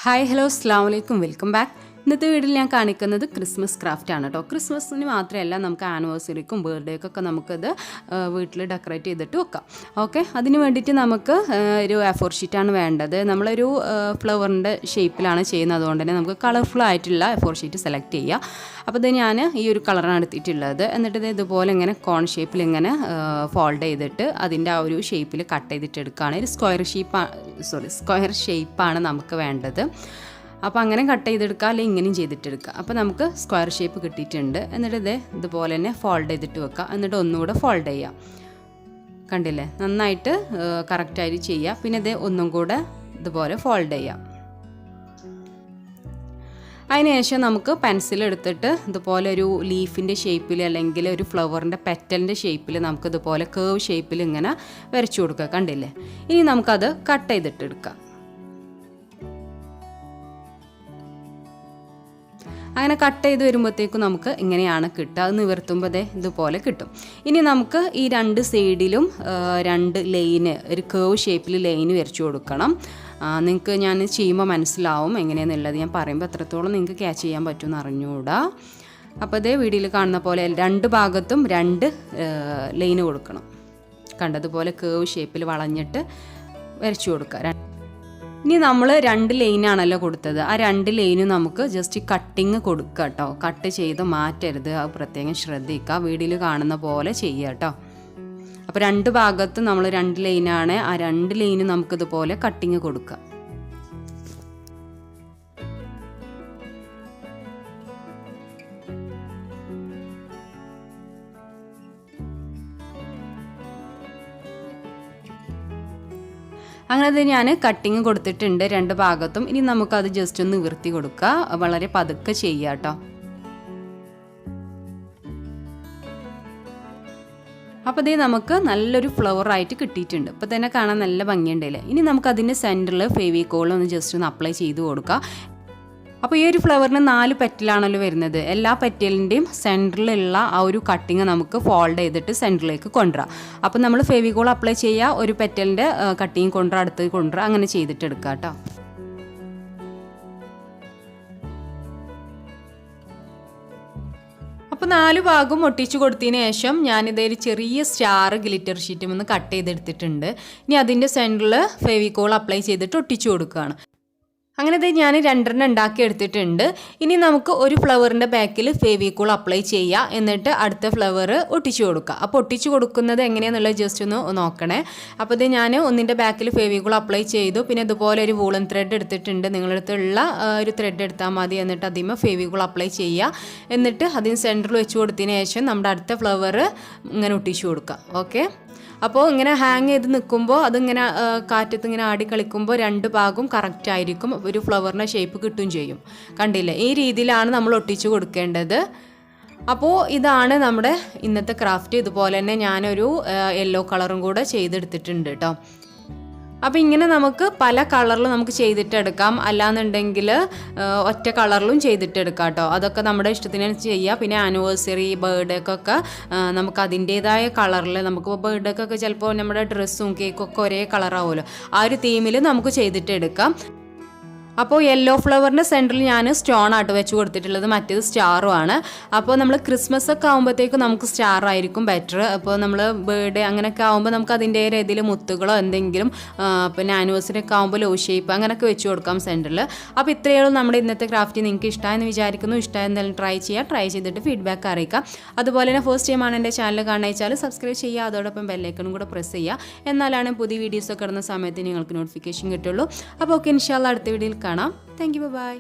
Hi hello അസ്സലാമു അലൈക്കും welcome back. ഇന്നത്തെ വീഡിയോയിൽ ഞാൻ കാണിക്കുന്നത് ക്രിസ്മസ് ക്രാഫ്റ്റ് ആണ് കേട്ടോ. ക്രിസ്മസിന് മാത്രമല്ല നമുക്ക് ആനിവേഴ്സറിക്കും ബർത്ത്ഡേക്കൊക്കെ നമുക്കത് വീട്ടിൽ ഡെക്കറേറ്റ് ചെയ്തിട്ട് വെക്കാം. ഓക്കെ, അതിന് വേണ്ടിയിട്ട് നമുക്ക് ഒരു A4 ഷീറ്റാണ് വേണ്ടത്. നമ്മളൊരു ഫ്ലവറിൻ്റെ ഷേപ്പിലാണ് ചെയ്യുന്നത്, അതുകൊണ്ട് തന്നെ നമുക്ക് കളർഫുൾ ആയിട്ടുള്ള A4 ഷീറ്റ് സെലക്ട് ചെയ്യുക. അപ്പോൾ ഇത് ഞാൻ ഈ ഒരു കളറാണ് എടുത്തിട്ടുള്ളത്. എന്നിട്ട് ഇത് ഇതുപോലെ ഇങ്ങനെ കോൺ ഷേപ്പിൽ ഇങ്ങനെ ഫോൾഡ് ചെയ്തിട്ട് അതിൻ്റെ ആ ഒരു ഷേപ്പിൽ കട്ട് ചെയ്തിട്ട് എടുക്കുകയാണ്. ഒരു സ്ക്വയർ ഷേപ്പാണ് നമുക്ക് വേണ്ടത്. അപ്പോൾ അങ്ങനെ കട്ട് ചെയ്തെടുക്കുക, അല്ലെങ്കിൽ ഇങ്ങനെയും ചെയ്തിട്ടെടുക്കുക. അപ്പോൾ നമുക്ക് സ്ക്വയർ ഷേപ്പ് കിട്ടിയിട്ടുണ്ട്. എന്നിട്ട് ഇതുപോലെ തന്നെ ഫോൾഡ് ചെയ്തിട്ട് വെക്കുക. എന്നിട്ട് ഒന്നുകൂടെ ഫോൾഡ് ചെയ്യുക. കണ്ടില്ലേ, നന്നായിട്ട് കറക്റ്റായിട്ട് ചെയ്യുക. പിന്നെ ഒന്നും കൂടെ ഇതുപോലെ ഫോൾഡ് ചെയ്യാം. അതിനുശേഷം നമുക്ക് പെൻസിൽ എടുത്തിട്ട് ഇതുപോലെ ഒരു ലീഫിൻ്റെ ഷേപ്പിൽ അല്ലെങ്കിൽ ഒരു ഫ്ലവറിൻ്റെ പെറ്റലിൻ്റെ ഷേപ്പിൽ നമുക്ക് ഇതുപോലെ കേവ് ഷേപ്പിൽ ഇങ്ങനെ വരച്ചു കൊടുക്കുക. കണ്ടില്ലേ, ഇനി നമുക്കത് കട്ട് ചെയ്തിട്ടെടുക്കാം. അങ്ങനെ കട്ട് ചെയ്ത് വരുമ്പോഴത്തേക്കും നമുക്ക് ഇങ്ങനെയാണ് കിട്ടുക. അത് നിവർത്തുമ്പോൾ ഇതുപോലെ കിട്ടും. ഇനി നമുക്ക് ഈ രണ്ട് സൈഡിലും രണ്ട് ലൈന്, ഒരു കേവ് ഷേപ്പിൽ ലൈന് വരച്ചു കൊടുക്കണം. നിങ്ങൾക്ക് ഞാൻ ചെയ്യുമ്പോൾ മനസ്സിലാവും എങ്ങനെയാണെന്നുള്ളത്. ഞാൻ പറയുമ്പോൾ എത്രത്തോളം നിങ്ങൾക്ക് ക്യാച്ച് ചെയ്യാൻ പറ്റുമെന്ന് അറിഞ്ഞുകൂടാ. അപ്പോൾ വീഡിയോയിൽ കാണുന്ന പോലെ രണ്ട് ഭാഗത്തും രണ്ട് ലൈന് കൊടുക്കണം. കണ്ടതുപോലെ കേവ് ഷേപ്പിൽ വളഞ്ഞിട്ട് വരച്ചു കൊടുക്കുക. ഇനി നമ്മൾ രണ്ട് ലൈനാണല്ലോ കൊടുത്തത്, ആ രണ്ട് ലൈനും നമുക്ക് ജസ്റ്റ് കട്ടിങ് കൊടുക്കുക കേട്ടോ. കട്ട് ചെയ്ത് മാറ്റരുത്, അത് പ്രത്യേകം ശ്രദ്ധിക്കുക. വീഡിയോയിൽ കാണുന്ന പോലെ ചെയ്യുക കേട്ടോ. അപ്പോൾ രണ്ട് ഭാഗത്തും നമ്മൾ രണ്ട് ലൈനാണ്, ആ രണ്ട് ലൈനും നമുക്കിതുപോലെ കട്ടിങ് കൊടുക്കുക. അങ്ങനെ ഞാൻ കട്ടിങ് കൊടുത്തിട്ടുണ്ട് രണ്ട് ഭാഗത്തും. ഇനി നമുക്കത് ജസ്റ്റ് ഒന്ന് നിവർത്തി കൊടുക്കുക. വളരെ പതുക്കെ ചെയ്യുക കേട്ടോ. അപ്പോൾ നമുക്ക് നല്ലൊരു ഫ്ലവറായിട്ട് കിട്ടിയിട്ടുണ്ട്. ഇപ്പോൾ തന്നെ കാണാൻ നല്ല ഭംഗിയുണ്ടല്ലേ. ഇനി നമുക്കതിൻ്റെ സെൻറ്ററിൽ ഫെവിക്കോൾ ഒന്ന് ജസ്റ്റ് ഒന്ന് അപ്ലൈ ചെയ്ത് കൊടുക്കുക. അപ്പോൾ ഈ ഒരു ഫ്ലവറിന് 4 പെറ്റലാണല്ലോ വരുന്നത്. എല്ലാ പെറ്റലിൻ്റെയും സെൻറ്ററിലുള്ള ആ ഒരു കട്ടിങ് നമുക്ക് ഫോൾഡ് ചെയ്തിട്ട് സെൻറ്ററിലേക്ക് കൊണ്ടുവരാം. അപ്പോൾ നമ്മൾ ഫെവിക്കോൾ അപ്ലൈ ചെയ്യുക, ഒരു പെറ്റലിൻ്റെ കട്ടിങ് കൊണ്ടുവരാം, അടുത്ത് കൊണ്ടുവരാം, അങ്ങനെ ചെയ്തിട്ടെടുക്കുക കേട്ടോ. അപ്പോൾ 4 ഭാഗം ഒട്ടിച്ചു കൊടുത്തതിന് ശേഷം ഞാനിതേ ഒരു ചെറിയ സ്റ്റാർ ഗ്ലിറ്റർ ഷീറ്റും ഒന്ന് കട്ട് ചെയ്തെടുത്തിട്ടുണ്ട്. ഇനി അതിൻ്റെ സെൻറ്ററിൽ ഫെവിക്കോൾ അപ്ലൈ ചെയ്തിട്ട് ഒട്ടിച്ചു കൊടുക്കുകയാണ്. അങ്ങനെ ഞാൻ 2 ഉണ്ടാക്കി എടുത്തിട്ടുണ്ട്. ഇനി നമുക്ക് ഒരു ഫ്ലവറിൻ്റെ ബാക്കിൽ ഫെവിക്കോൾ അപ്ലൈ ചെയ്യുക, എന്നിട്ട് അടുത്ത ഫ്ലവർ ഒട്ടിച്ചു കൊടുക്കുക. അപ്പോൾ ഒട്ടിച്ചു കൊടുക്കുന്നത് എങ്ങനെയാണെന്നുള്ളത് ജസ്റ്റ് ഒന്ന് നോക്കണേ. അപ്പോൾ ഞാൻ ഒന്നിൻ്റെ ബാക്കിൽ ഫെവിക്കോൾ അപ്ലൈ ചെയ്തു. പിന്നെ ഇതുപോലെ ഒരു വൂളൻ ത്രെഡ് എടുത്തിട്ടുണ്ട്. നിങ്ങളുടെ അടുത്തുള്ള ഒരു ത്രെഡ് എടുത്താൽ മതി. എന്നിട്ട് അതിന്മേ ഫെവിക്കോൾ അപ്ലൈ ചെയ്യുക. എന്നിട്ട് അതിന് സെൻറ്ററിൽ വെച്ച് കൊടുത്തതിന് ശേഷം നമ്മുടെ അടുത്ത ഫ്ലവർ ഇങ്ങനെ ഒട്ടിച്ചു കൊടുക്കുക. ഓക്കെ, അപ്പോൾ ഇങ്ങനെ ഹാങ് ചെയ്ത് നിൽക്കുമ്പോൾ അതിങ്ങനെ കാറ്റത്ത് ഇങ്ങനെ ആടി കളിക്കുമ്പോൾ രണ്ട് ഭാഗവും കറക്റ്റ് ആയിരിക്കും. ഒരു ഫ്ലവറിൻ്റെ ഷേപ്പ് കിട്ടുകയും ചെയ്യും. കണ്ടില്ലേ, ഈ രീതിയിലാണ് നമ്മൾ ഒട്ടിച്ചു കൊടുക്കേണ്ടത്. അപ്പോൾ ഇതാണ് നമ്മുടെ ഇന്നത്തെ ക്രാഫ്റ്റ്. ഇതുപോലെ തന്നെ ഞാനൊരു യെല്ലോ കളറും കൂടെ ചെയ്തെടുത്തിട്ടുണ്ട് കേട്ടോ. അപ്പോൾ ഇങ്ങനെ നമുക്ക് പല കളറിൽ നമുക്ക് ചെയ്തിട്ടെടുക്കാം, അല്ലാന്നുണ്ടെങ്കിൽ ഒറ്റ കളറിലും ചെയ്തിട്ടെടുക്കാം കേട്ടോ. അതൊക്കെ നമ്മുടെ ഇഷ്ടത്തിന് ചെയ്യുക. പിന്നെ ആനിവേഴ്സറി, ബർത്ത്ഡേക്കൊക്കെ നമുക്ക് അതിൻ്റേതായ കളറിൽ, നമുക്ക് ബർത്ത്ഡേക്കൊക്കെ ചിലപ്പോൾ നമ്മുടെ ഡ്രസ്സും കേക്കൊക്കെ ഒരേ കളറാവുമല്ലോ, ആ ഒരു തീമിൽ നമുക്ക് ചെയ്തിട്ടെടുക്കാം. അപ്പോൾ യെല്ലോ ഫ്ലവറിൻ്റെ സെൻറ്ററിൽ ഞാൻ സ്റ്റോൺ ആയിട്ട് വെച്ച് കൊടുത്തിട്ടുള്ളത്, മറ്റേത് സ്റ്റാറും ആണ്. അപ്പോൾ നമ്മൾ ക്രിസ്മസ് ഒക്കെ ആകുമ്പോഴത്തേക്കും നമുക്ക് സ്റ്റാർ ആയിരിക്കും ബെറ്റർ. അപ്പോൾ നമ്മൾ ബർത്ത്ഡേ അങ്ങനെയൊക്കെ ആകുമ്പോൾ നമുക്ക് അതിൻ്റെ രീതിയിൽ മുത്തുകളോ എന്തെങ്കിലും, പിന്നെ ആനിവേഴ്സറി ഒക്കെ ആകുമ്പോൾ ലോ ഷേപ്പ് അങ്ങനെയൊക്കെ വെച്ച് കൊടുക്കാം സെൻറ്ററിൽ. അപ്പോൾ ഇത്രയുള്ളൂ നമ്മുടെ ഇന്നത്തെ ക്രാഫ്റ്റ്. നിങ്ങൾക്ക് ഇഷ്ടമായെന്ന് വിചാരിക്കുന്നു. ഇഷ്ടമായ എന്തായാലും ട്രൈ ചെയ്തിട്ട് ഫീഡ്ബാക്ക് അറിയിക്കാം. അതുപോലെ തന്നെ ഫസ്റ്റ് ടൈമാണ് എൻ്റെ ചാനൽ കാണുക വെച്ചാൽ സബ്സ്ക്രൈബ് ചെയ്യുക, അതോടൊപ്പം ബെല്ലൈക്കണും കൂടെ പ്രസ് ചെയ്യുക. എന്നാലാണ് പുതിയ വീഡിയോസൊക്കെ ഇടുന്ന സമയത്ത് നിങ്ങൾക്ക് നോട്ടിഫിക്കേഷൻ കിട്ടുള്ളൂ. അപ്പോൾ ഓക്കെ, ഇൻഷാല്ലാ അടുത്ത വീഡിയോയിൽ കാണാം. Thank you, by.